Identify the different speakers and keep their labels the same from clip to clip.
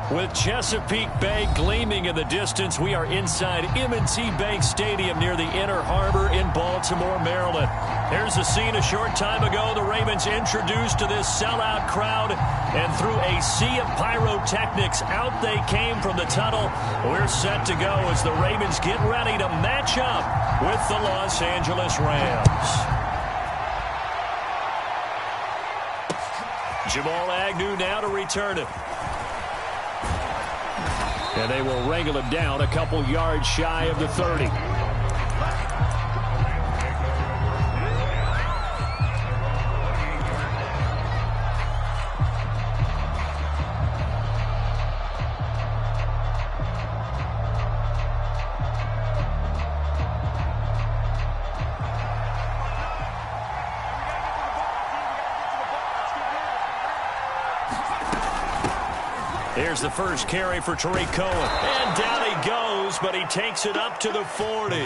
Speaker 1: With Chesapeake Bay gleaming in the distance, we are inside M&T Bank Stadium near the Inner Harbor in Baltimore, Maryland. Here's a scene a short time ago. The Ravens introduced to this sellout crowd, and through a sea of pyrotechnics, out they came from the tunnel. We're set to go as the Ravens get ready to match up with the Los Angeles Rams. Jamal Agnew now to return it. And they will wrangle him down a couple yards shy of the 30. Here's the first carry for Tariq Cohen. And down he goes, but he takes it up to the 40.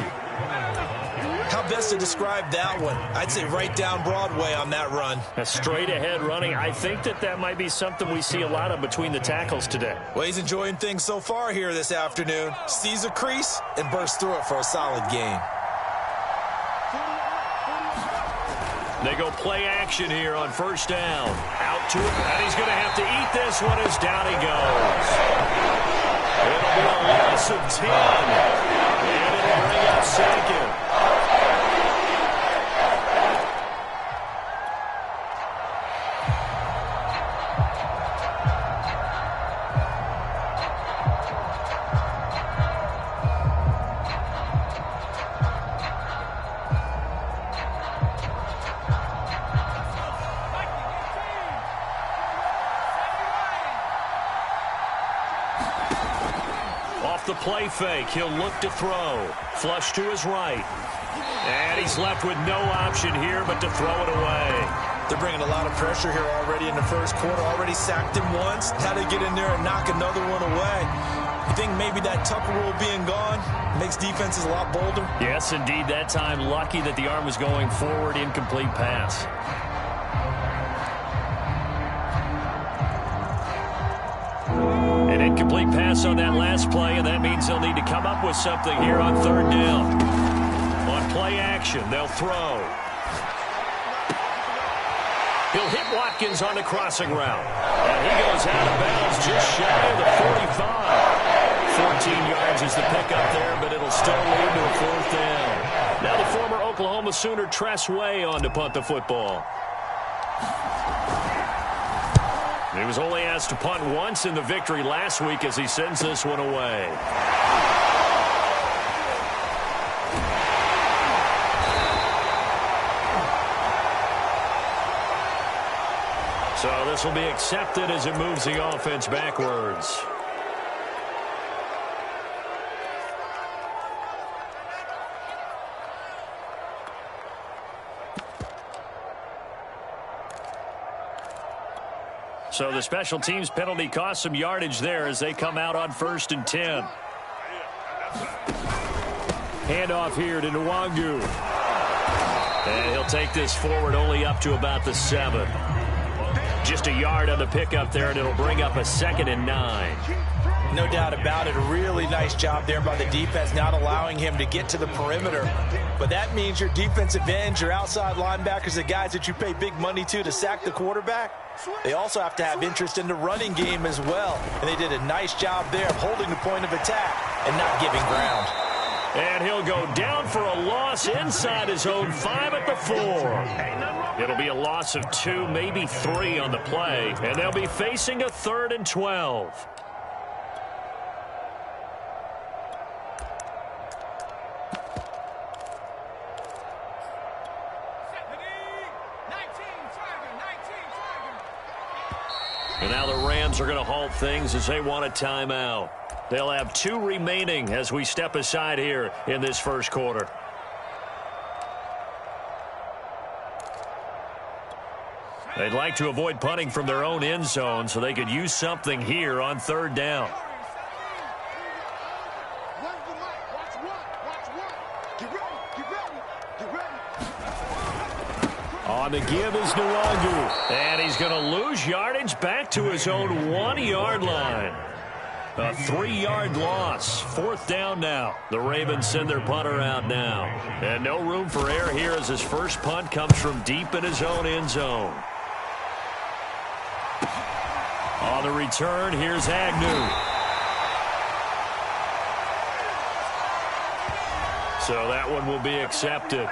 Speaker 2: How best to describe that one? I'd say right down Broadway on that run.
Speaker 1: A straight-ahead running. I think that might be something we see a lot of between the tackles today.
Speaker 2: Well, he's enjoying things so far here this afternoon. Sees a crease and bursts through it for a solid gain.
Speaker 1: They go play action here on first down. Out to him, and he's going to have to eat this one as down he goes. It'll be a loss of 10. And it'll bring up second. The play fake. He'll look to throw. Flush to his right. And he's left with no option here but to throw it away.
Speaker 2: They're bringing a lot of pressure here already in the first quarter. Already sacked him once. How to get in there and knock another one away. You think maybe that Tucker rule being gone makes defenses a lot bolder?
Speaker 1: Yes, indeed. That time lucky that the arm was going forward. Incomplete pass. Incomplete pass on that last play, and that means they'll need to come up with something here on third down. On play action, they'll throw. He'll hit Watkins on the crossing route. And he goes out of bounds just shy of the 45. 14 yards is the pickup there, but it'll still lead to a fourth down. Now the former Oklahoma Sooner Tress Way on to punt the football. He was only asked to punt once in the victory last week as he sends this one away. So this will be accepted as it moves the offense backwards. So the special teams penalty cost some yardage there as they come out on 1st and 10. Handoff here to Nwangu. And he'll take this forward only up to about the 7. Just a yard on the pickup there, and it'll bring up a 2nd and 9.
Speaker 2: No doubt about it. A really nice job there by the defense, not allowing him to get to the perimeter. But that means your defensive ends, your outside linebackers, the guys that you pay big money to sack the quarterback, they also have to have interest in the running game as well. And they did a nice job there of holding the point of attack and not giving ground.
Speaker 1: And he'll go down for a loss inside his own 5 at the 4. It'll be a loss of 2, maybe 3 on the play. And they'll be facing a 3rd and 12. And now the Rams are going to halt things as they want a timeout. They'll have 2 remaining as we step aside here in this first quarter. They'd like to avoid punting from their own end zone so they could use something here on 3rd down. On the give is Nwangu. And he's going to lose yardage back to his own 1-yard line. A 3-yard loss. 4th down now. The Ravens send their punter out now. And no room for error here as his first punt comes from deep in his own end zone. On the return, here's Agnew. So that one will be accepted.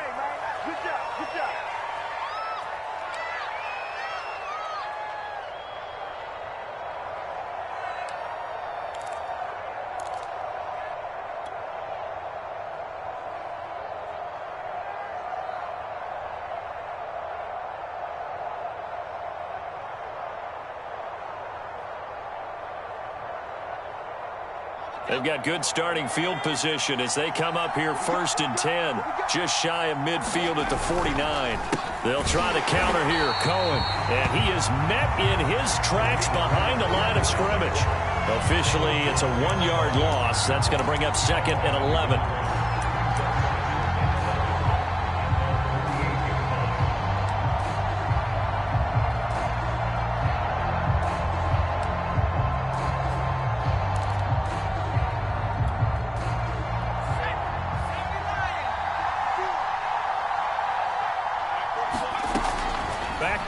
Speaker 1: They've got good starting field position as they come up here 1st and 10, just shy of midfield at the 49. They'll try to counter here, Cohen, and he is met in his tracks behind the line of scrimmage. Officially, it's a 1-yard loss. That's going to bring up 2nd and 11.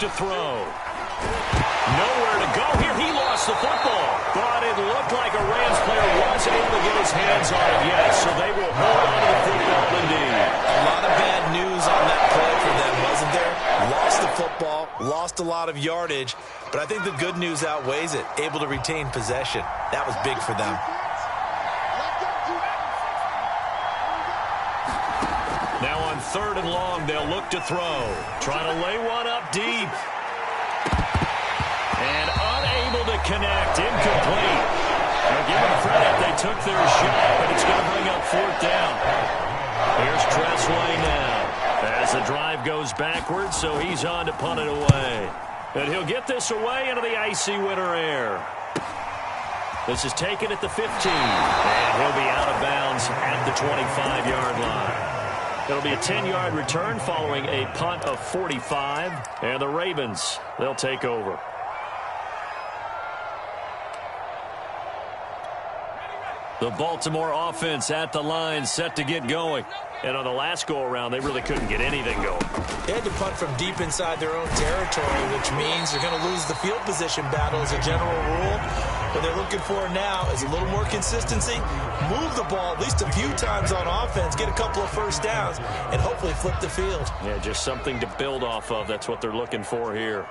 Speaker 1: To throw. Nowhere to go here. He lost the football. But it looked like a Rams player was able to get his hands on it, yes. So they will hold on to the football indeed.
Speaker 2: A lot of bad news on that play for them, wasn't there? Lost the football, lost a lot of yardage. But I think the good news outweighs it. Able to retain possession. That was big for them.
Speaker 1: Now on 3rd and long, they'll look to throw. Trying to lay one up deep. And unable to connect. Incomplete. Now give them credit. They took their shot, but it's going to bring up 4th down. Here's Tressway now. As the drive goes backwards, so he's on to punt it away. And he'll get this away into the icy winter air. This is taken at the 15. And he'll be out of bounds at the 25-yard line. It'll be a 10-yard return following a punt of 45. And the Ravens, they'll take over. The Baltimore offense at the line, set to get going. And on the last go-around, they really couldn't get anything going.
Speaker 2: They had to punt from deep inside their own territory, which means they're going to lose the field position battle as a general rule. What they're looking for now is a little more consistency, move the ball at least a few times on offense, get a couple of first downs, and hopefully flip the field.
Speaker 1: Yeah, just something to build off of. That's what they're looking for here.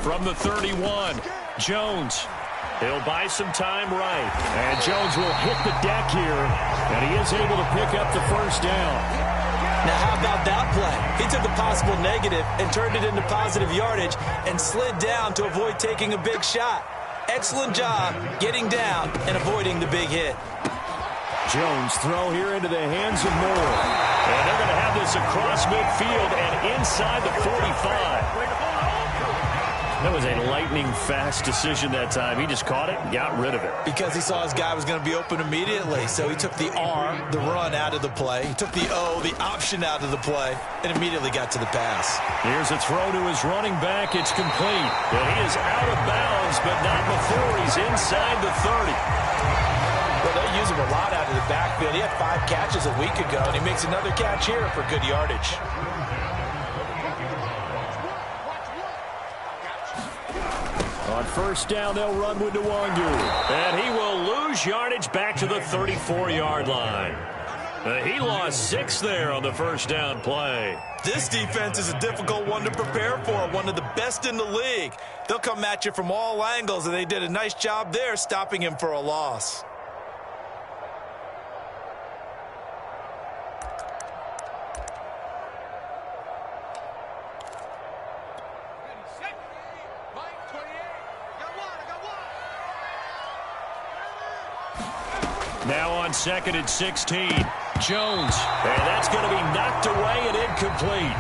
Speaker 1: From the 31, Jones. He'll buy some time right. And Jones will hit the deck here. And he is able to pick up the first down.
Speaker 2: Now, how about that play? He took a possible negative and turned it into positive yardage and slid down to avoid taking a big shot. Excellent job getting down and avoiding the big hit.
Speaker 1: Jones throw here into the hands of Moore. And they're going to have this across midfield and inside the 45. That was a lightning-fast decision that time. He just caught it and got rid of it.
Speaker 2: Because he saw his guy was going to be open immediately. So he took the R, the run, out of the play. He took the O, the option, out of the play, and immediately got to the pass.
Speaker 1: Here's a throw to his running back. It's complete. And he is out of bounds, but not before he's inside the 30.
Speaker 2: Well, they use him a lot out of the backfield. He had 5 catches a week ago, and he makes another catch here for good yardage.
Speaker 1: On first down, they'll run with Nwangu. And he will lose yardage back to the 34-yard line. He lost 6 there on the first down play.
Speaker 2: This defense is a difficult one to prepare for, one of the best in the league. They'll come at you from all angles, and they did a nice job there stopping him for a loss.
Speaker 1: Now on 2nd and 16, Jones. And that's going to be knocked away and incomplete.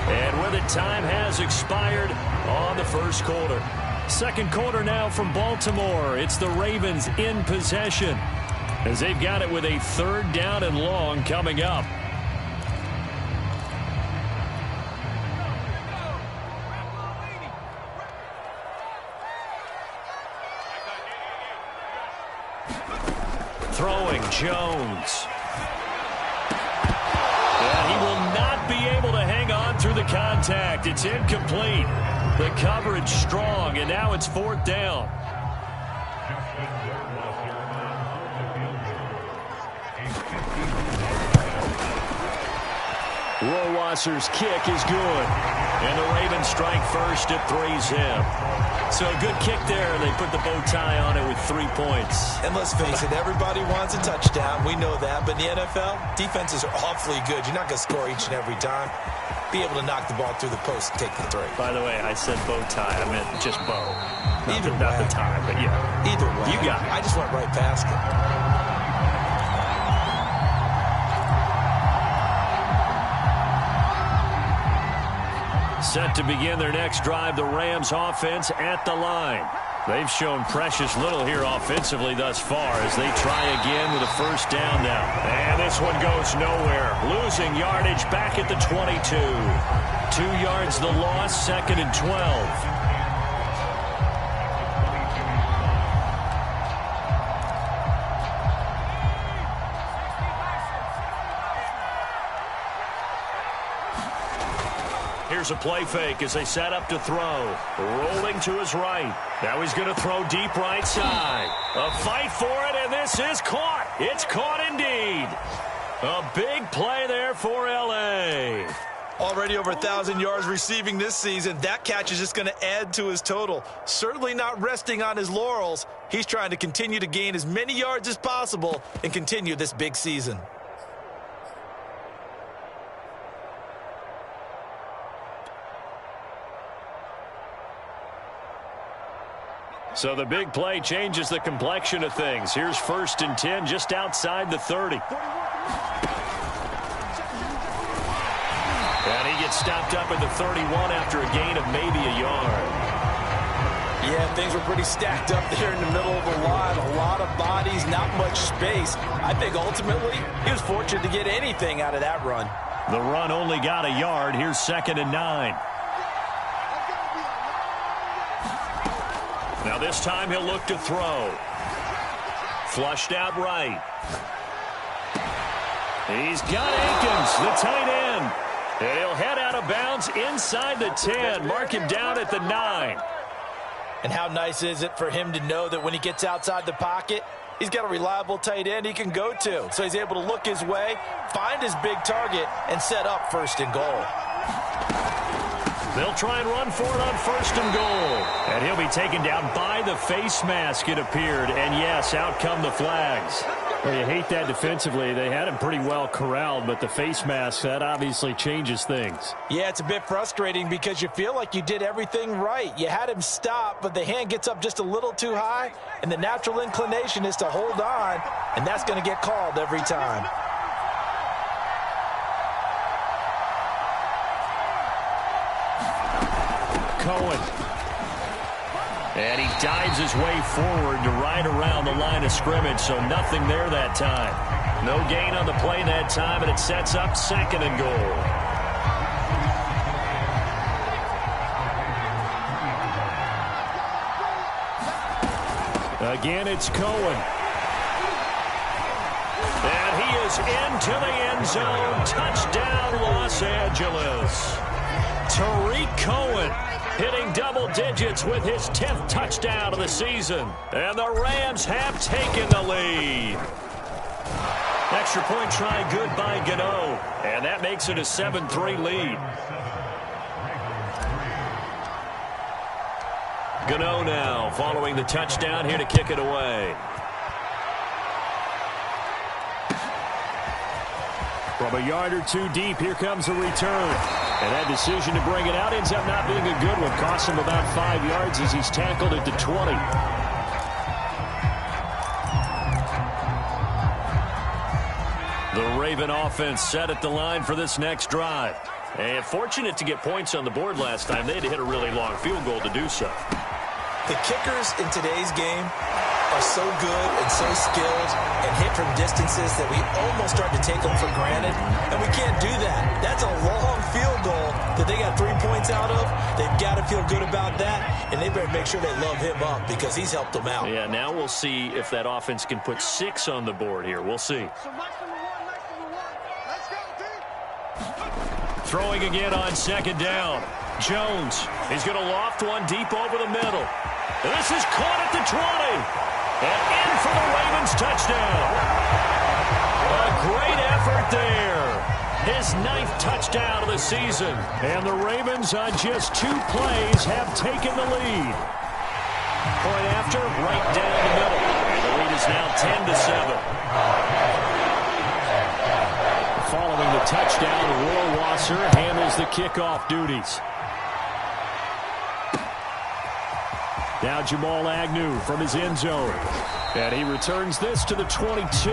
Speaker 1: And where the time has expired on the first quarter. Second quarter now from Baltimore. It's the Ravens in possession as they've got it with a 3rd down and long coming up. Throwing Jones. And he will not be able to hang on through the contact. It's incomplete. The coverage strong, and now it's 4th down. Rohrwasser's kick is good. And the Ravens strike first at 3-zip. So a good kick there. They put the bow tie on it with 3 points.
Speaker 2: And let's face it, everybody wants a touchdown. We know that. But in the NFL, defenses are awfully good. You're not going to score each and every time. Be able to knock the ball through the post and take the 3.
Speaker 1: By the way, I said bow tie. I meant just bow.
Speaker 2: Either way.
Speaker 1: Not the tie, but yeah.
Speaker 2: Either way.
Speaker 1: You got it.
Speaker 2: I just went right past it.
Speaker 1: Set to begin their next drive, the Rams offense at the line. They've shown precious little here offensively thus far as they try again with a 1st down now. And this one goes nowhere. Losing yardage back at the 22. 2 yards the loss, 2nd and 12. Here's a play fake as they set up to throw. Rolling to his right. Now he's going to throw deep right side. A fight for it, and this is caught. It's caught indeed. A big play there for L.A.
Speaker 2: Already over 1,000 yards receiving this season. That catch is just going to add to his total. Certainly not resting on his laurels. He's trying to continue to gain as many yards as possible and continue this big season.
Speaker 1: So the big play changes the complexion of things. Here's 1st and 10 just outside the 30. And he gets stopped up at the 31 after a gain of maybe a yard.
Speaker 2: Yeah, things were pretty stacked up there in the middle of the line. A lot of bodies, not much space. I think ultimately he was fortunate to get anything out of that run.
Speaker 1: The run only got a yard. Here's 2nd and 9. Now this time he'll look to throw. Flushed out right. He's got Akins, the tight end. And he'll head out of bounds inside the 10. Mark him down at the 9.
Speaker 2: And how nice is it for him to know that when he gets outside the pocket, he's got a reliable tight end he can go to. So he's able to look his way, find his big target, and set up 1st and goal.
Speaker 1: They'll try and run for it on 1st and goal. And he'll be taken down by the face mask, it appeared. And yes, out come the flags. Well, you hate that defensively. They had him pretty well corralled, but the face mask, that obviously changes things.
Speaker 2: Yeah, it's a bit frustrating because you feel like you did everything right. You had him stop, but the hand gets up just a little too high, and the natural inclination is to hold on, and that's going to get called every time.
Speaker 1: Cohen. And he dives his way forward to right around the line of scrimmage, so nothing there that time. No gain on the play that time, and it sets up 2nd and goal. Again, it's Cohen. And he is into the end zone. Touchdown, Los Angeles. Tariq Cohen hitting double digits with his 10th touchdown of the season. And the Rams have taken the lead. Extra point try good by Gano. And that makes it a 7-3 lead. Gano now following the touchdown here to kick it away. From a yard or two deep, here comes a return. And that decision to bring it out ends up not being a good one. Cost him about 5 yards as he's tackled at the 20. The Raven offense set at the line for this next drive. And fortunate to get points on the board last time. They had to hit a really long field goal to do so.
Speaker 2: The kickers in today's game are so good and so skilled and hit from distances that we almost start to take them for granted, and we can't do that. That's a long field goal that they got 3 points out of, they've got to feel good about that, and they better make sure they love him up because he's helped them out.
Speaker 1: Yeah, now we'll see if that offense can put 6 on the board here. We'll see. Throwing again on second down. Jones, he's going to loft one deep over the middle. This is caught at the 20. And in for the Ravens touchdown. A great effort there. His 9th touchdown of the season. And the Ravens on just 2 plays have taken the lead. Point after, right down the middle. And the lead is now 10-7. Following the touchdown, Rohrwasser handles the kickoff duties. Now Jamal Agnew from his end zone. And he returns this to the 22.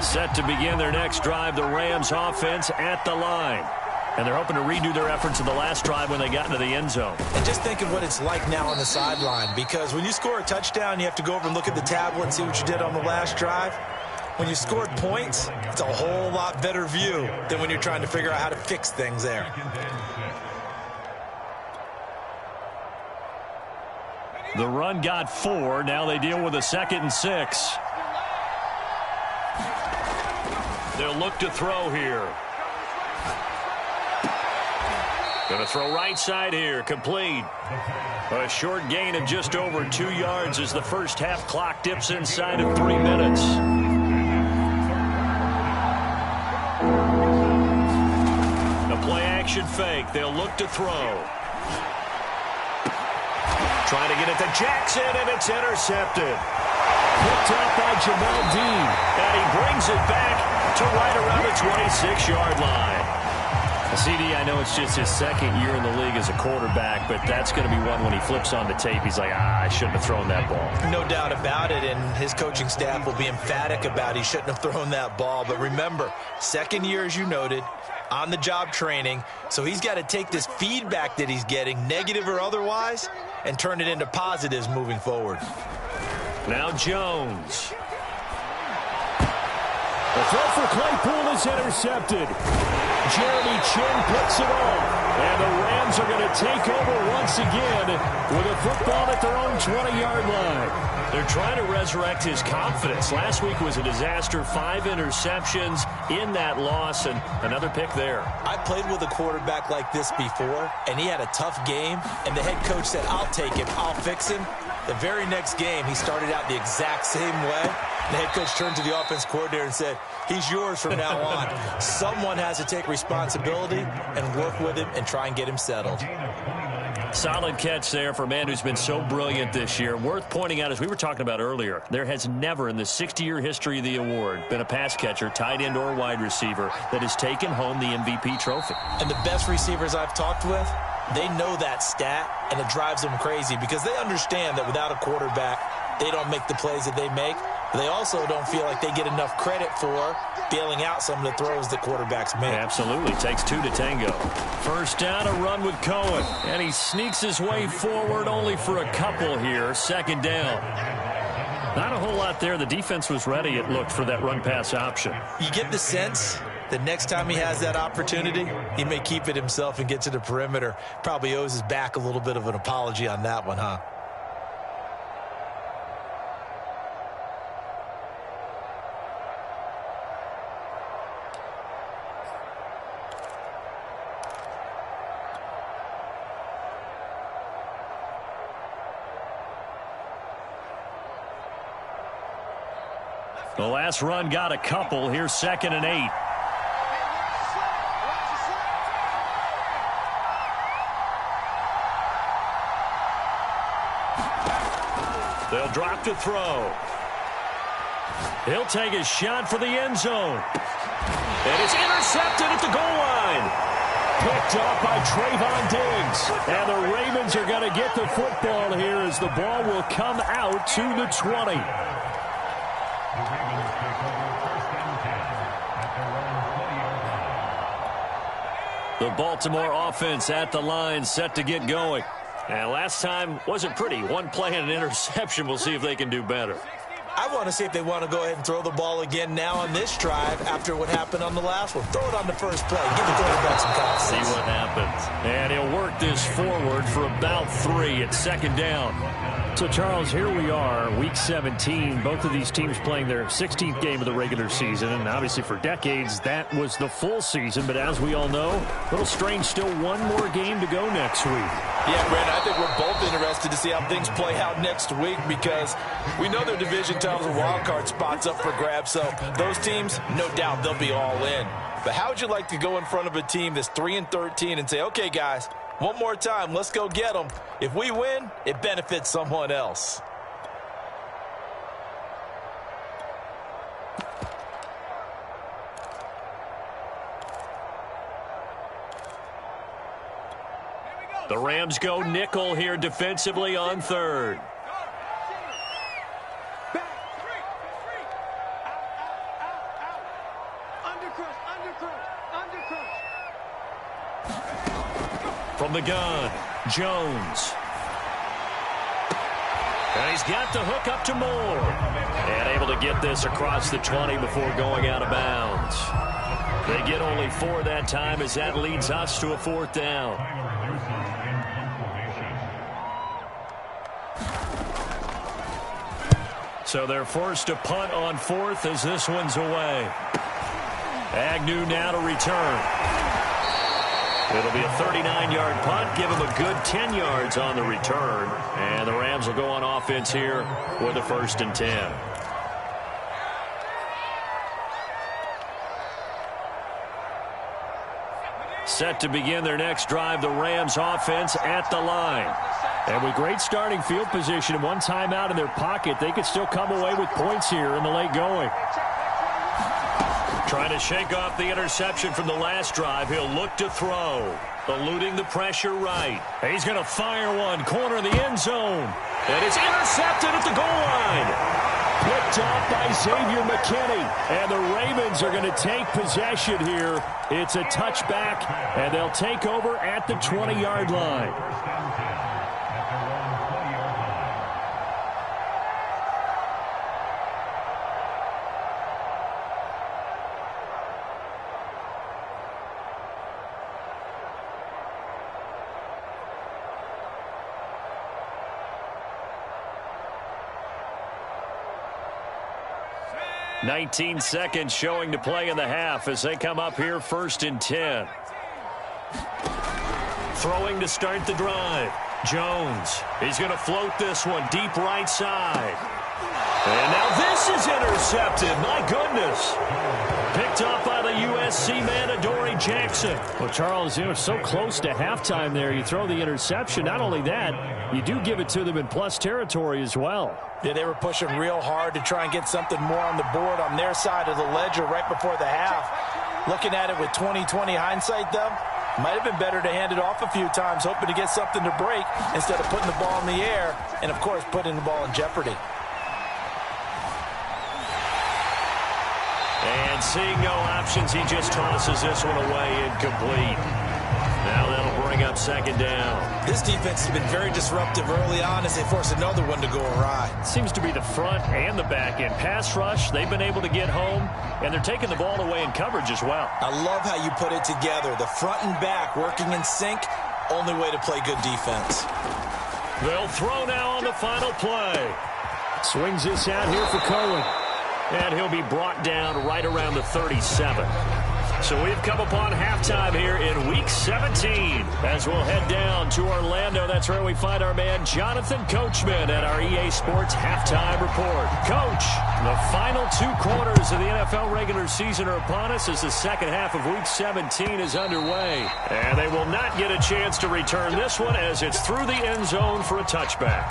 Speaker 1: Set to begin their next drive, the Rams offense at the line. And they're hoping to redo their efforts in the last drive when they got into the end zone.
Speaker 2: And just think of what it's like now on the sideline, because when you score a touchdown, you have to go over and look at the tablet and see what you did on the last drive. When you scored points, it's a whole lot better view than when you're trying to figure out how to fix things there.
Speaker 1: The run got 4. Now they deal with a 2nd and 6. They'll look to throw here. Going to throw right side here. Complete. A short gain of just over 2 yards as the first half clock dips inside of 3 minutes. The play action fake. They'll look to throw. Trying to get it to Jackson, and it's intercepted. Picked up by Maden, and he brings it back to right around the 26-yard line. CD, I know it's just his 2nd year in the league as a quarterback, but that's going to be one when he flips on the tape. He's like, I shouldn't have thrown that ball.
Speaker 2: No doubt about it, and his coaching staff will be emphatic about he shouldn't have thrown that ball. But remember, 2nd year, as you noted, on-the-job training, so he's got to take this feedback that he's getting, negative or otherwise, and turn it into positives moving forward.
Speaker 1: Now Jones. The throw for Claypool is intercepted. Jeremy Chin picks it off. And the Rams are going to take over once again with a football at their own 20-yard line. They're trying to resurrect his confidence. Last week was a disaster. 5 interceptions in that loss, and another pick there.
Speaker 2: I played with a quarterback like this before, and he had a tough game, and the head coach said, I'll take him, I'll fix him. The very next game, he started out the exact same way. The head coach turned to the offense coordinator and said, he's yours from now on. Someone has to take responsibility and work with him and try and get him settled.
Speaker 1: Solid catch there for a man who's been so brilliant this year. Worth pointing out, as we were talking about earlier, there has never in the 60-year history of the award been a pass catcher, tight end, or wide receiver that has taken home the MVP trophy.
Speaker 2: And the best receivers I've talked with, they know that stat, and it drives them crazy because they understand that without a quarterback, they don't make the plays that they make. They also don't feel like they get enough credit for bailing out some of the throws that quarterbacks make.
Speaker 1: Absolutely. Takes 2 to tango. First down, a run with Cohen. And he sneaks his way forward only for a couple here. 2nd down. Not a whole lot there. The defense was ready, it looked, for that run-pass option.
Speaker 2: You get the sense that next time he has that opportunity, he may keep it himself and get to the perimeter. Probably owes his back a little bit of an apology on that one, huh?
Speaker 1: The last run got a couple. Here's 2nd and 8. They'll drop to throw. He'll take a shot for the end zone. And it's intercepted at the goal line. Picked up by Trayvon Diggs. And the Ravens are going to get the football here as the ball will come out to the 20. The Baltimore offense at the line, set to get going. And last time wasn't pretty. One play and an interception. We'll see if they can do better.
Speaker 2: I want to see if they want to go ahead and throw the ball again now on this drive after what happened on the last one. Throw it on the first play. Give the quarterback some confidence.
Speaker 1: See what happens. And he'll work this forward for about 3 at second down.
Speaker 3: So, Charles, here we are, Week 17. Both of these teams playing their 16th game of the regular season. And obviously for decades, that was the full season. But as we all know, a little strange, still one more game to go next week.
Speaker 2: Yeah, Brandon, I think we're both interested to see how things play out next week because we know their division titles and wild card spots up for grabs. So those teams, no doubt, they'll be all in. But how would you like to go in front of a team that's 3-13 and say, okay, guys, one more time, let's go get them. If we win, it benefits someone else.
Speaker 1: The Rams go nickel here defensively on third. From the gun, Jones. And he's got the hook up to Moore. And able to get this across the 20 before going out of bounds. They get only 4 that time as that leads us to a 4th down. So they're forced to punt on 4th as this one's away. Agnew now to return. It'll be a 39-yard punt. Give him a good 10 yards on the return. And the Rams will go on offense here with a 1st and 10. Set to begin their next drive, the Rams offense at the line. And with great starting field position and one timeout in their pocket, they could still come away with points here in the late going. Trying to shake off the interception from the last drive. He'll look to throw. Eluding the pressure right. He's going to fire one. Corner of the end zone. And it's intercepted at the goal line. Picked off by Xavier McKinney. And the Ravens are going to take possession here. It's a touchback, and they'll take over at the 20-yard line. "19 seconds showing to play in the half as they come up here 1st and 10. Throwing to start the drive. Jones. He's going to float this one deep right side. And now this is intercepted. My goodness. Picked off by the USC man, Adoree Jackson.
Speaker 3: Well, Charles, so close to halftime there. You throw the interception. Not only that, you do give it to them in plus territory as well.
Speaker 2: Yeah, they were pushing real hard to try and get something more on the board on their side of the ledger right before the half. Looking at it with 20/20 hindsight, though, might have been better to hand it off a few times, hoping to get something to break instead of putting the ball in the air and, of course, putting the ball in jeopardy.
Speaker 1: And seeing no options, he just tosses this one away incomplete. Now that'll bring up 2nd down.
Speaker 2: This defense has been very disruptive early on as they force another one to go awry.
Speaker 3: Seems to be the front and the back end. Pass rush, they've been able to get home, and they're taking the ball away in coverage as well.
Speaker 2: I love how you put it together. The front and back working in sync, only way to play good defense.
Speaker 1: They'll throw now on the final play.
Speaker 3: Swings this out here for Cohen.
Speaker 1: And he'll be brought down right around the 37. So we've come upon halftime here in Week 17 as we'll head down to Orlando. That's where we find our man Jonathan Coachman at our EA Sports Halftime Report. Coach, the final 2 quarters of the NFL regular season are upon us as the second half of Week 17 is underway. And they will not get a chance to return this one as it's through the end zone for a touchback.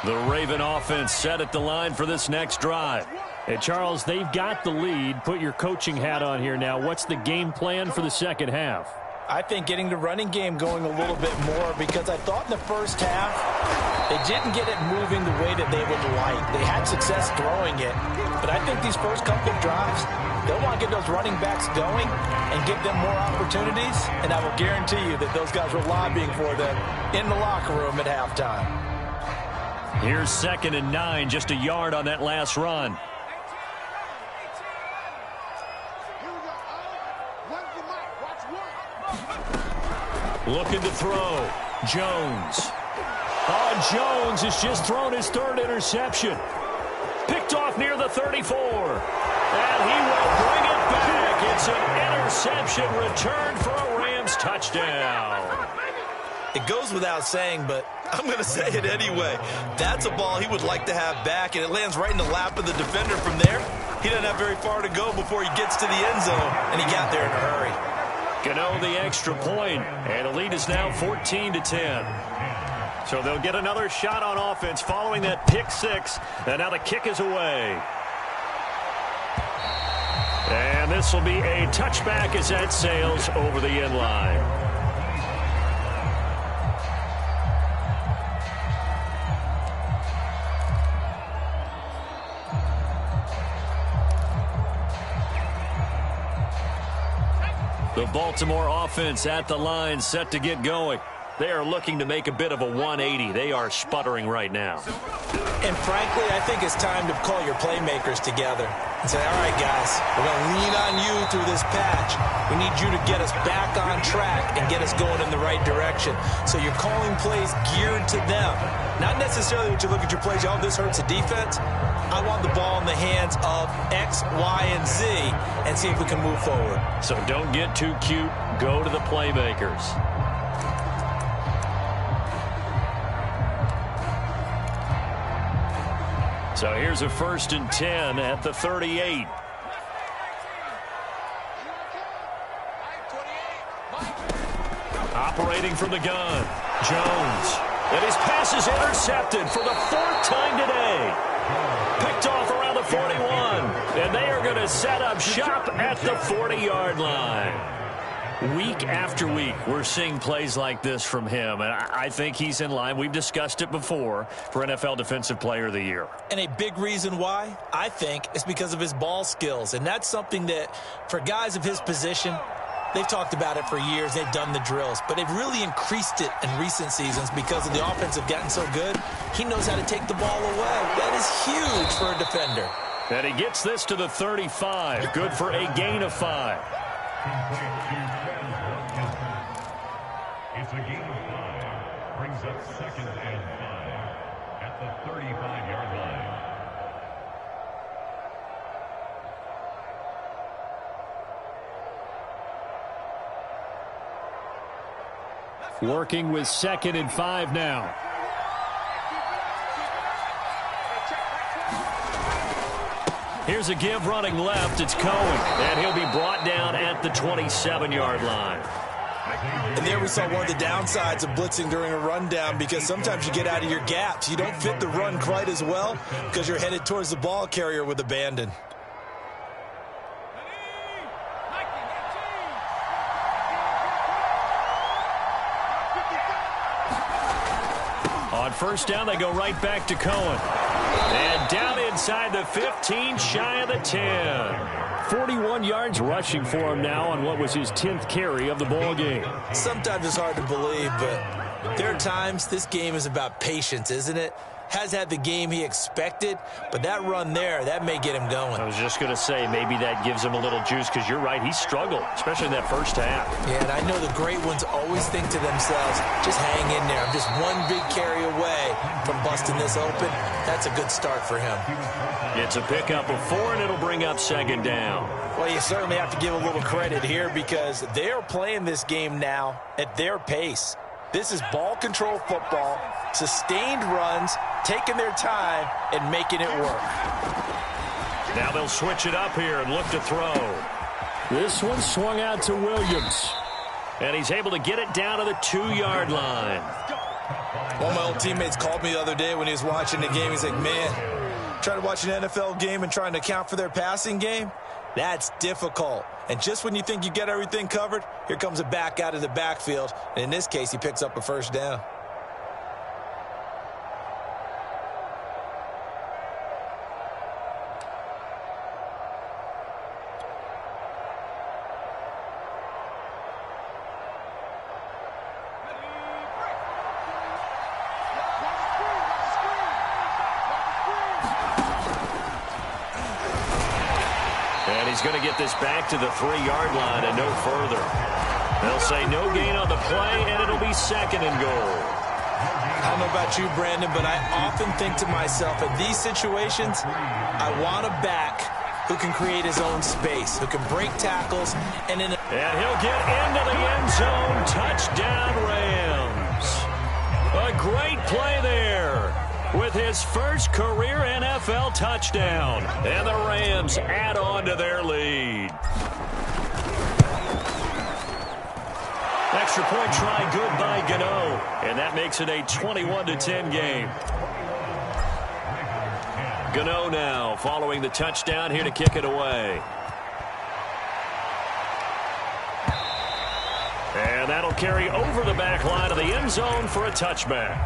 Speaker 1: The Raven offense set at the line for this next drive.
Speaker 3: Hey, Charles, they've got the lead. Put your coaching hat on here now. What's the game plan for the second half?
Speaker 2: I think getting the running game going a little bit more because I thought in the first half they didn't get it moving the way that they would like. They had success throwing it, but I think these first couple of drives, They'll want to get those running backs going and give them more opportunities, and I will guarantee you that those guys were lobbying for them in the locker room at halftime.
Speaker 1: Here's 2nd and 9, just a yard on that last run. Looking to throw. Jones. Jones has just thrown his 3rd interception. Picked off near the 34. And he will bring it back. It's an interception returned for a Rams touchdown.
Speaker 4: It goes without saying, but I'm going to say it anyway. That's a ball he would like to have back, and it lands right in the lap of the defender from there. He doesn't have very far to go before he gets to the end zone, and he got there in a hurry.
Speaker 1: Gano the extra point, and the lead is now 14-10. So they'll get another shot on offense following that pick 6, and now the kick is away. And this will be a touchback as that sails over the end line. The Baltimore offense at the line, set to get going. They are looking to make a bit of a 180. They are sputtering right now.
Speaker 2: And frankly, I think it's time to call your playmakers together and say, all right, guys, we're going to lean on you through this patch. We need you to get us back on track and get us going in the right direction. So you're calling plays geared to them. Not necessarily when you look at your plays, oh, this hurts the defense. I want the ball in the hands of X, Y, and Z and see if we can move forward.
Speaker 1: So don't get too cute. Go to the playmakers. So here's a 1st and 10 at the 38. Operating from the gun, Jones. And his pass is intercepted for the 4th time today. Picked off around the 41. And they are going to set up shop at the 40-yard line. Week after week, we're seeing plays like this from him, and I think he's in line. We've discussed it before for NFL Defensive Player of the Year.
Speaker 2: And a big reason why, I think, is because of his ball skills. And that's something that, for guys of his position, they've talked about it for years. They've done the drills. But they've really increased it in recent seasons because of the offense have gotten so good. He knows how to take the ball away. That is huge for a defender.
Speaker 1: And he gets this to the 35. Good for a gain of 5.
Speaker 5: It's a gain of 5. Brings up 2nd and 5 at the 35-yard line.
Speaker 1: Working with 2nd and 5 now. Here's a give running left. It's Cohen. And he'll be brought down at the 27-yard line.
Speaker 2: And there we saw one of the downsides of blitzing during a rundown, because sometimes you get out of your gaps. You don't fit the run quite as well because you're headed towards the ball carrier with abandon.
Speaker 1: On 1st down, they go right back to Cohen. And down inside the 15, shy of the 10. 41 yards rushing for him now on what was his 10th carry of the ball game.
Speaker 2: Sometimes it's hard to believe, but there are times this game is about patience, isn't it? Has had the game he expected, but that run there, that may get him going.
Speaker 1: I was just going to say, maybe that gives him a little juice, because you're right, he struggled, especially in that 1st half.
Speaker 2: Yeah, and I know the great ones always think to themselves, just hang in there. I'm just one big carry away from busting this open. That's a good start for him.
Speaker 1: It's a pickup of 4, and it'll bring up 2nd down.
Speaker 2: Well, you certainly have to give a little credit here, because they're playing this game now at their pace. This is ball control football, sustained runs, taking their time and making it work.
Speaker 1: Now they'll switch it up here and look to throw. This one swung out to Williams. And he's able to get it down to the 2-yard line.
Speaker 2: One of my old teammates called me the other day when he was watching the game. He's like, man, trying to watch an NFL game and trying to account for their passing game? That's difficult. And just when you think you get everything covered, here comes a back out of the backfield. And in this case, he picks up a 1st down.
Speaker 1: And he's going to get this back to the 3-yard line and no further. They'll say no gain on the play, and it'll be 2nd and goal.
Speaker 2: I don't know about you, Brandon, but I often think to myself, in these situations, I want a back who can create his own space, who can break tackles. And
Speaker 1: he'll get into the end zone. Touchdown, Rams. A great play there with his first career NFL touchdown. And the Rams add on to their lead. Extra point try good by Gano. And that makes it a 21-10 game. Gano now following the touchdown here to kick it away. And that'll carry over the back line of the end zone for a touchback.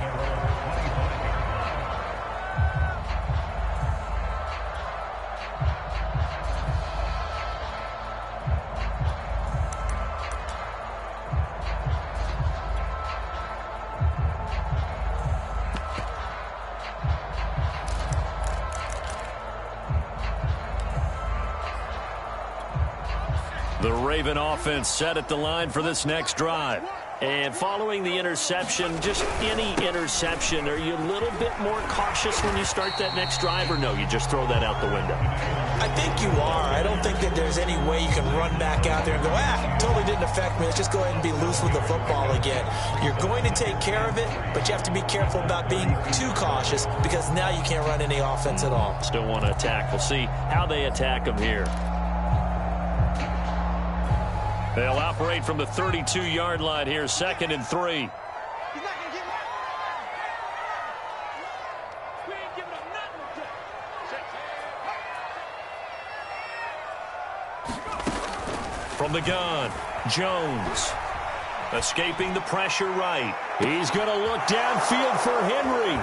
Speaker 1: The Raven offense set at the line for this next drive. And following the interception, just any interception, are you a little bit more cautious when you start that next drive, or no, you just throw that out the window?
Speaker 2: I think you are. I don't think that there's any way you can run back out there and go, totally didn't affect me. Let's just go ahead and be loose with the football again. You're going to take care of it, but you have to be careful about being too cautious because now you can't run any offense at all.
Speaker 1: Still want to attack. We'll see how they attack them here. They'll operate from the 32-yard line here, 2nd and 3. From the gun, Jones. Escaping the pressure right. He's going to look downfield for Henry.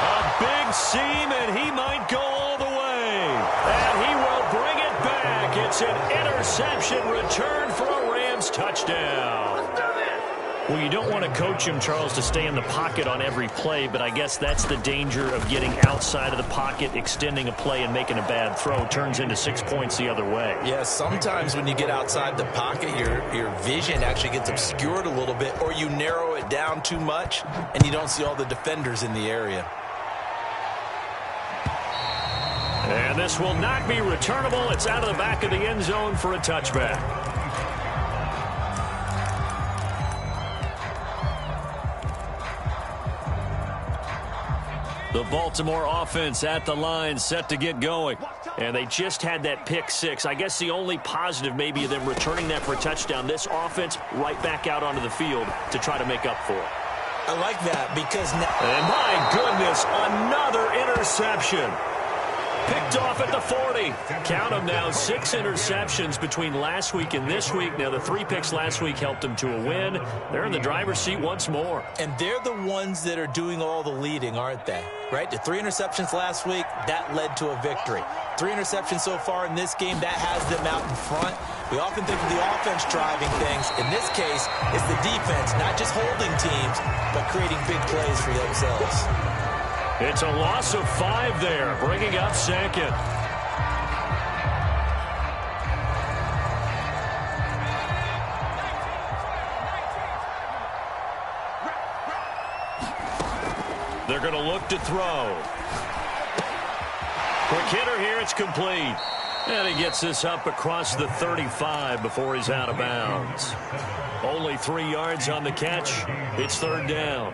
Speaker 1: A big seam, and he might go all the way. And he will bring it back. It's an interception return for a Rams touchdown.
Speaker 3: Well, you don't want to coach him, Charles, to stay in the pocket on every play, but I guess that's the danger of getting outside of the pocket, extending a play, and making a bad throw. Turns into 6 points the other way.
Speaker 2: Yeah, sometimes when you get outside the pocket, your vision actually gets obscured a little bit, or you narrow it down too much, and you don't see all the defenders in the area.
Speaker 1: And this will not be returnable. It's out of the back of the end zone for a touchback. The Baltimore offense at the line, set to get going. And they just had that pick six. I guess the only positive maybe of them returning that for a touchdown. This offense right back out onto the field to try to make up for it.
Speaker 2: I like that because now...
Speaker 1: And my goodness, another interception. Picked off at the 40. Count them now, 6 interceptions between last week and this week. Now, the 3 picks last week helped them to a win. They're in the driver's seat once more.
Speaker 2: And they're the ones that are doing all the leading, aren't they? Right? The 3 interceptions last week, that led to a victory. 3 interceptions so far in this game, that has them out in front. We often think of the offense driving things. In this case, it's the defense, not just holding teams, but creating big plays for themselves.
Speaker 1: It's a loss of 5 there, bringing up 2nd. They're going to look to throw. Quick hitter here, it's complete. And he gets this up across the 35 before he's out of bounds. Only 3 yards on the catch. It's 3rd down.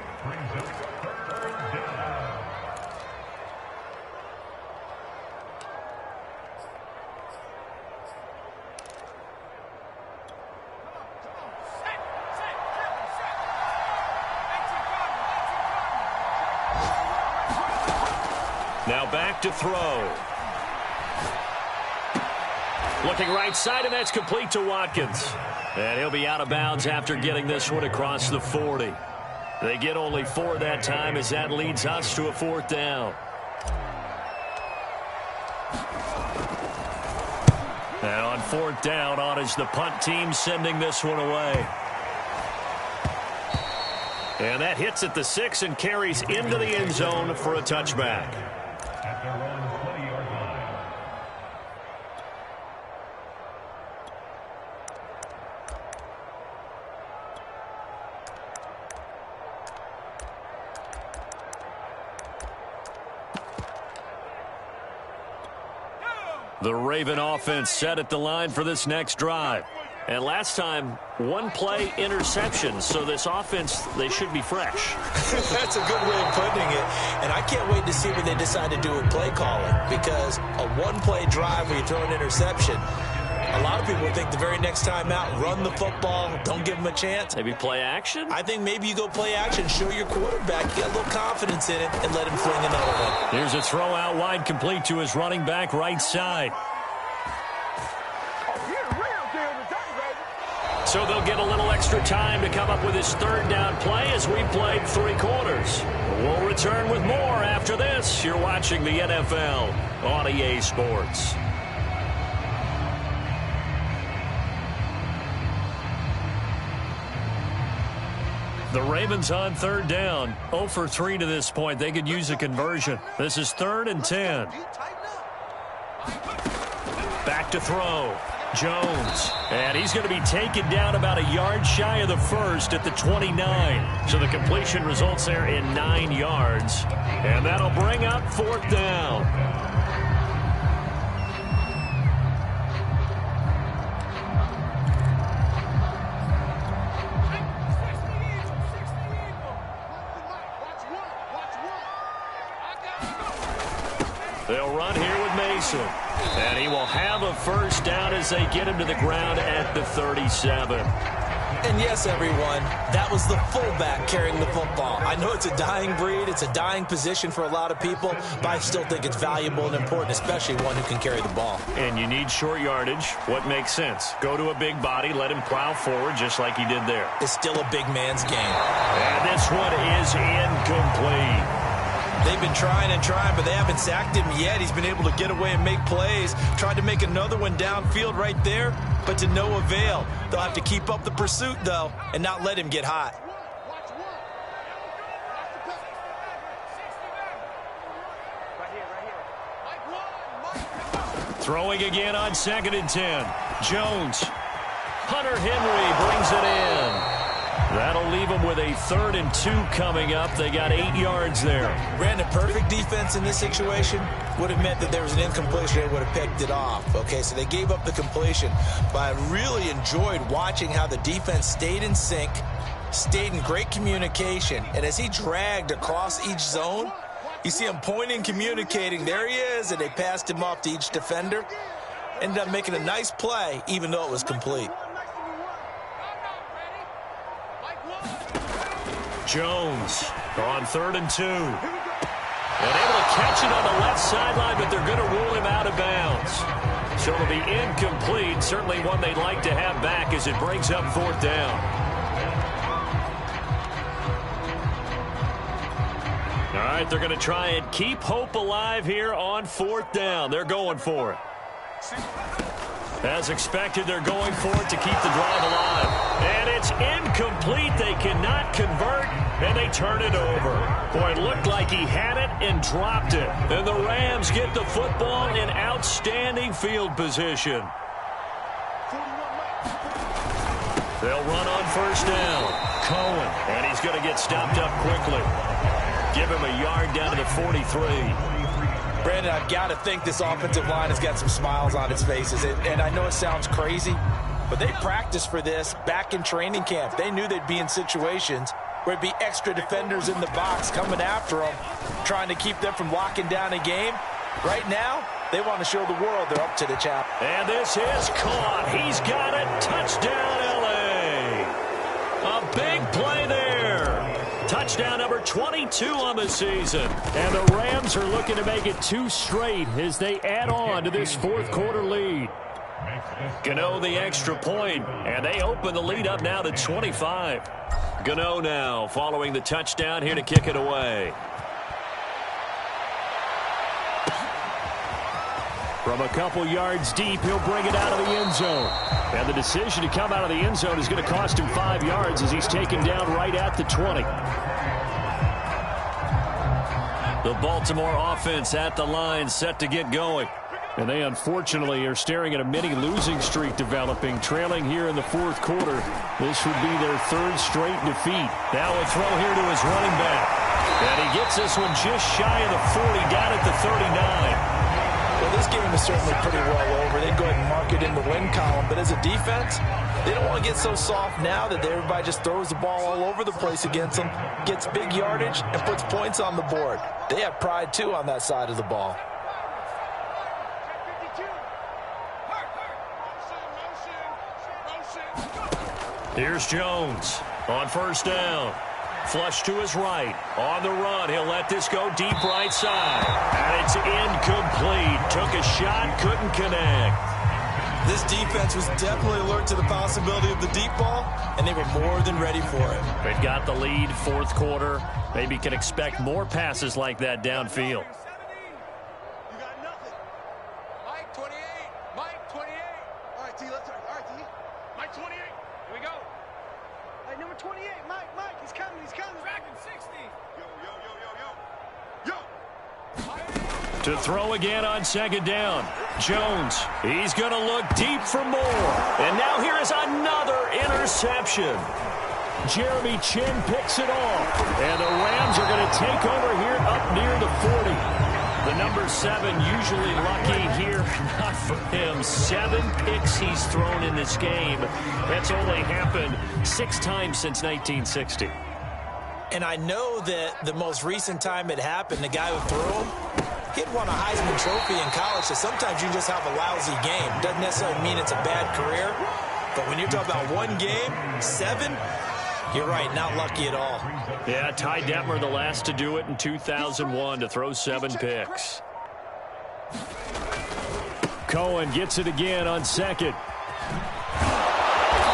Speaker 1: Now back to throw. Looking right side, and that's complete to Watkins. And he'll be out of bounds after getting this one across the 40. They get only 4 that time as that leads us to a 4th down. Now on 4th down, on is the punt team sending this one away.
Speaker 3: And that hits at the 6 and carries into the end zone for a touchback.
Speaker 5: At their own 20-yard line.
Speaker 1: The Raven offense set at the line for this next drive. And last time, one play interception. So this offense, they should be fresh.
Speaker 2: That's a good way of putting it. And I can't wait to see what they decide to do with play calling. Because a one-play drive where you throw an interception, a lot of people think the very next time out, run the football, don't give them a chance.
Speaker 1: Maybe play action?
Speaker 2: I think maybe you go play action, show your quarterback, get a little confidence in it, and let him fling another one.
Speaker 1: Here's a throw out wide, complete to his running back right side. So they'll get a little extra time to come up with his third down play as we played 3 quarters. We'll return with more after this. You're watching the NFL on EA Sports. The Ravens on third down. 0 for 3 to this point. They could use a conversion. This is 3rd and 10. Back to throw. Jones. And he's going to be taken down about a yard shy of the first at the 29. So the completion results there in 9 yards. And that'll bring up 4th down. They'll run here with Mason. And he will have a first down as they get him to the ground at the 37.
Speaker 2: And yes, everyone, that was the fullback carrying the football. I know it's a dying breed, it's a dying position for a lot of people, but I still think it's valuable and important, especially one who can carry the ball.
Speaker 3: And you need short yardage. What makes sense? Go to a big body, let him plow forward just like he did there.
Speaker 2: It's still a big man's game.
Speaker 3: And this one is incomplete.
Speaker 2: They've been trying and trying, but they haven't sacked him yet. He's been able to get away and make plays. Tried to make another one downfield right there, but to no avail. They'll have to keep up the pursuit, though, and not let him get hot.
Speaker 1: Throwing again on 2nd and 10. Jones. Hunter Henry brings it in. That'll leave them with a 3rd and 2 coming up. They got 8 yards there.
Speaker 2: Brandon, perfect defense in this situation would have meant that there was an incompletion. They would have picked it off. Okay, so they gave up the completion. But I really enjoyed watching how the defense stayed in sync, stayed in great communication. And as he dragged across each zone, you see him pointing, communicating. There he is, and they passed him off to each defender. Ended up making a nice play, even though it was complete.
Speaker 1: Jones on 3rd and 2. And able to catch it on the left sideline, but they're going to rule him out of bounds. So it'll be incomplete. Certainly one they'd like to have back as it brings up 4th down. All right, they're going to try and keep hope alive here on 4th down. They're going for it. As expected, they're going for it to keep the drive alive. And it's incomplete. They cannot convert, and they turn it over. Boy, it looked like he had it and dropped it. And the Rams get the football in outstanding field position. They'll run on 1st down. Cohen, and he's going to get stopped up quickly. Give him a yard down to the 43.
Speaker 2: Brandon, I've got to think this offensive line has got some smiles on its faces. And I know it sounds crazy, but they practiced for this back in training camp. They knew they'd be in situations where it'd be extra defenders in the box coming after them, trying to keep them from locking down a game. Right now, they want to show the world they're up to the challenge.
Speaker 1: And this is caught. He's got it. Touchdown, L.A. A big play there. Touchdown number 22 on the season. And the Rams are looking to make it 2 straight as they add on to this 4th quarter lead. Gano the extra point, and they open the lead up now to 25. Gano now following the touchdown here to kick it away.
Speaker 3: From a couple yards deep, he'll bring it out of the end zone. And the decision to come out of the end zone is going to cost him 5 yards as he's taken down right at the 20.
Speaker 1: The Baltimore offense at the line, set to get going.
Speaker 3: And they unfortunately are staring at a mini losing streak developing, trailing here in the fourth quarter. This would be their third straight defeat.
Speaker 1: Now a throw here to his running back. And he gets this one just shy of the 40, down at the 39.
Speaker 2: Well, this game is certainly pretty well over. They'd go ahead and mark it in the win column. But as a defense, they don't want to get so soft now that everybody just throws the ball all over the place against them, gets big yardage, and puts points on the board. They have pride, too, on that side of the ball.
Speaker 1: Here's Jones on first down. Flush to his right. On the run, he'll let this go deep right side. And it's incomplete. Took a shot, couldn't connect.
Speaker 2: This defense was definitely alert to the possibility of the deep ball, and they were more than ready for it.
Speaker 1: They've got the lead, fourth quarter. Maybe can expect more passes like that downfield.
Speaker 6: You got nothing. Mike 28. Mike 28. All right, T, let's start. All right, T. Mike 28. Here we go. Hey, number 28. Mike, he's coming. He's coming. Tracking 60. Yo.
Speaker 1: To throw again on second down. Jones, he's going to look deep for more. And now here is another interception. Jeremy Chin picks it off. And the Rams are going to take over here up near the 40. The number 7 usually lucky here. Not for him. 7 picks he's thrown in this game. That's only happened 6 times since 1960.
Speaker 2: And I know that the most recent time it happened, the guy who threw him, he'd won a Heisman Trophy in college, so sometimes you just have a lousy game. Doesn't necessarily mean it's a bad career, but when you're talking about one game, 7, you're right, not lucky at all.
Speaker 1: Yeah, Ty Detmer, the last to do it in 2001, to throw 7 picks.
Speaker 3: Cohen gets it again on second.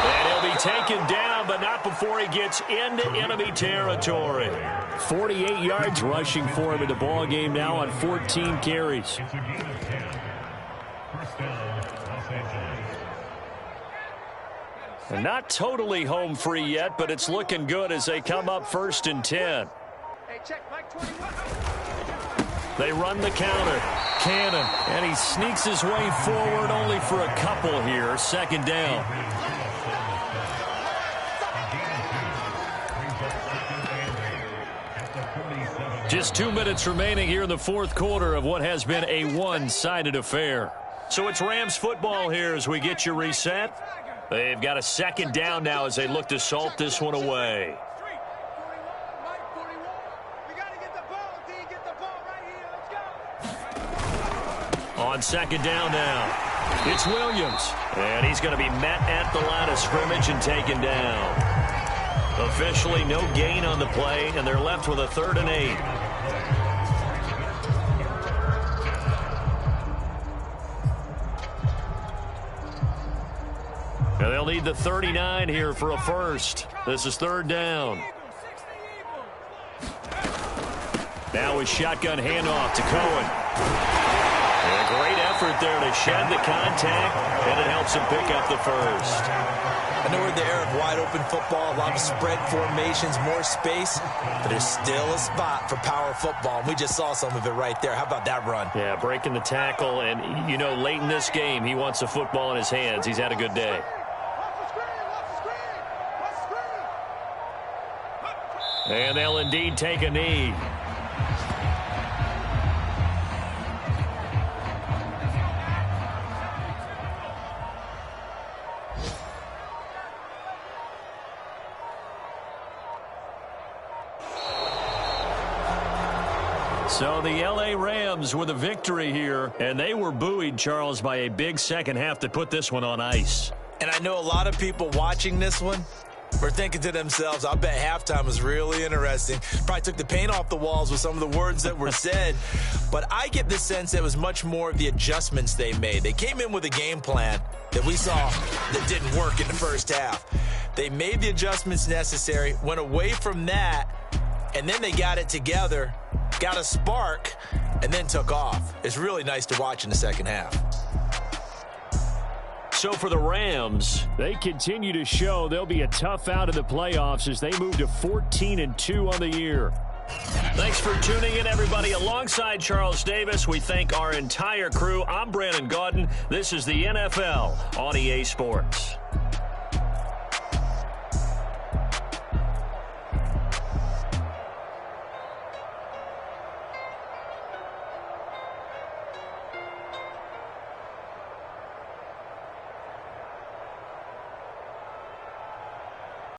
Speaker 1: And he'll be taken down, but not before he gets into enemy territory.
Speaker 3: 48 yards rushing for him in the ball game now on 14 carries.
Speaker 1: And not totally home free yet, but it's looking good as they come up 1st and 10.
Speaker 6: Hey, check Mike 21.
Speaker 1: They run the counter. Cannon, and he sneaks his way forward only for a couple here. Second down. Just 2 minutes remaining here in the fourth quarter of what has been a one-sided affair. So it's Rams football here as we get you reset. They've got a second down now as they look to salt this one away. On second down now, it's Williams. And he's going to be met at the line of scrimmage and taken down. Officially no gain on the play, and they're left with a 3rd and 8. And they'll need the 39 here for a first. This is 3rd down. Now a shotgun handoff to Cohen. And a great effort there to shed the contact, and it helps him pick up the first.
Speaker 2: I know we're in the era of wide-open football, a lot of spread formations, more space, but there's still a spot for power football, and we just saw some of it right there. How about that run?
Speaker 1: Yeah, breaking the tackle, and, you know, late in this game, he wants the football in his hands. He's had a good day. And they'll indeed take a knee. So the L.A. Rams with a victory here, and they were buoyed, Charles, by a big second half that put this one on ice.
Speaker 2: And I know a lot of people watching this one were thinking to themselves, I bet halftime was really interesting. Probably took the paint off the walls with some of the words that were said. But I get the sense it was much more of the adjustments they made. They came in with a game plan that we saw that didn't work in the first half. They made the adjustments necessary, went away from that, and then they got it together got a spark, and then took off. It's really nice to watch in the second half.
Speaker 1: So for the Rams,
Speaker 3: they continue to show they'll be a tough out in the playoffs as they move to 14-2 on the year.
Speaker 1: Thanks for tuning in, everybody. Alongside Charles Davis, we thank our entire crew. I'm Brandon Gaudin. This is the NFL on EA Sports.